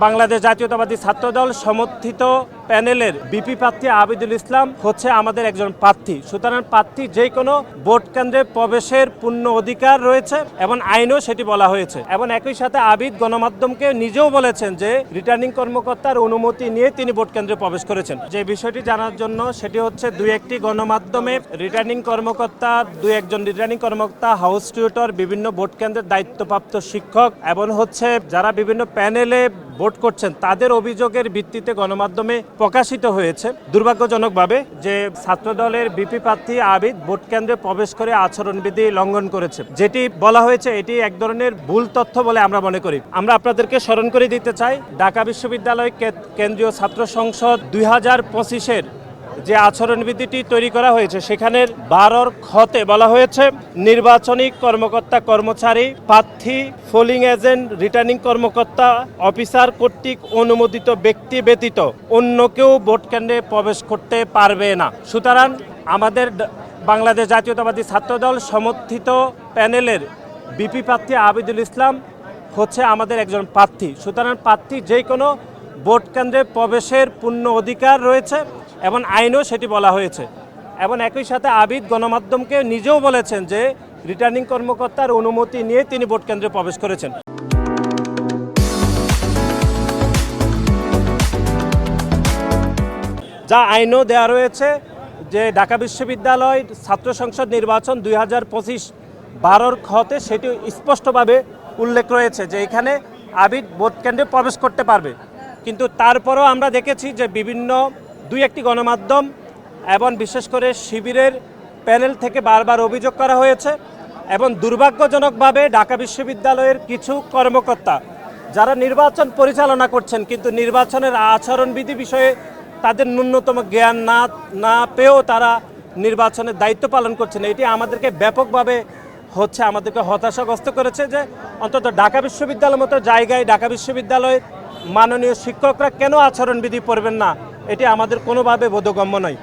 বাংলাদেশ জাতীয়তাবাদী ছাত্রদল সমর্থিত প্যানেলের বিপি প্রার্থী আবিদুল ইসলাম হচ্ছে আমাদের একজন প্রার্থী। সুতরাং প্রার্থী যে কোনো ভোট কেন্দ্রে প্রবেশের পূর্ণ অধিকার রয়েছে এবং আইনও সেটি বলা হয়েছে। এবং একই সাথে আবিদ গণমাধ্যমকে নিজেও বলেছেন যে রিটার্নিং কর্মকর্তার অনুমতি নিয়ে তিনি ভোট কেন্দ্রে প্রবেশ করেছেন। যে বিষয়টি জানার জন্য সেটি হচ্ছে দুই একটি গণমাধ্যমে রিটার্নিং কর্মকর্তা হাউস টিউটর, বিভিন্ন ভোট কেন্দ্রের দায়িত্বপ্রাপ্ত শিক্ষক এবং হচ্ছে যারা বিভিন্ন প্যানেলে ভোট করছেন তাদের অভিযোগের ভিত্তিতে গণমাধ্যমে প্রকাশিত হয়েছে দুর্ভাগ্যজনকভাবে যে ছাত্রদলের বিপি প্রার্থী আবিদ ভোট কেন্দ্রে প্রবেশ করে আচরণবিধি লঙ্ঘন করেছে। যেটি বলা হয়েছে এটি এক ধরনের ভুল তথ্য বলে আমরা মনে করি। আমরা আপনাদেরকে স্মরণ করে দিতে চাই, ঢাকা বিশ্ববিদ্যালয় কেন্দ্রীয় ছাত্র সংসদ 2025-এর যে আচরণবিধিটি তৈরি করা হয়েছে সেখানে 12 খতে বলা হয়েছে নির্বাচনী কর্মকর্তা কর্মচারী, প্রার্থী, পোলিং এজেন্ট, রিটার্নিং কর্মকর্তা, অফিসার কর্তৃক অনুমোদিত ব্যক্তি ব্যতীত অন্য কেউ ভোট কেন্দ্রে প্রবেশ করতে পারবে না। সুতরাং আমাদের বাংলাদেশ জাতীয়তাবাদী ছাত্রদল সমর্থিত প্যানেলের বিপি প্রার্থী আবিদুল ইসলাম হচ্ছে আমাদের একজন প্রার্থী। সুতরাং প্রার্থী যে কোনো ভোট কেন্দ্রে প্রবেশের পূর্ণ অধিকার রয়েছে এবং আইনও সেটি বলা হয়েছে। এবং একই সাথে আবিদ গণমাধ্যমকে নিজেও বলেছেন যে রিটার্নিং কর্মকর্তার অনুমতি নিয়ে তিনি ভোট কেন্দ্রে প্রবেশ করেছেন। যা আইনও দেওয়া রয়েছে যে ঢাকা বিশ্ববিদ্যালয় ছাত্র সংসদ নির্বাচন 2025 12 খতে সেটি স্পষ্টভাবে উল্লেখ রয়েছে যে এখানে আবিদ ভোট কেন্দ্রে প্রবেশ করতে পারবে। কিন্তু তারপরও আমরা দেখেছি যে বিভিন্ন দুই একটি গণমাধ্যম এবং বিশেষ করে শিবিরের প্যানেল থেকে বারবার অভিযোগ করা হয়েছে এবং দুর্ভাগ্যজনকভাবে ঢাকা বিশ্ববিদ্যালয়ের কিছু কর্মকর্তা যারা নির্বাচন পরিচালনা করছেন কিন্তু নির্বাচনের আচরণবিধি বিষয়ে তাদের ন্যূনতম জ্ঞান না পেয়েও তারা নির্বাচনের দায়িত্ব পালন করছেন। এটি আমাদেরকে ব্যাপকভাবে আমাদেরকে হতাশাগ্রস্ত করেছে যে অন্তত ঢাকা বিশ্ববিদ্যালয়ের মতো জায়গায় ঢাকা বিশ্ববিদ্যালয়ের মাননীয় শিক্ষকরা কেন আচরণবিধি পড়বেন না, এটি আমাদের কোনোভাবে বোধগম্য নয়।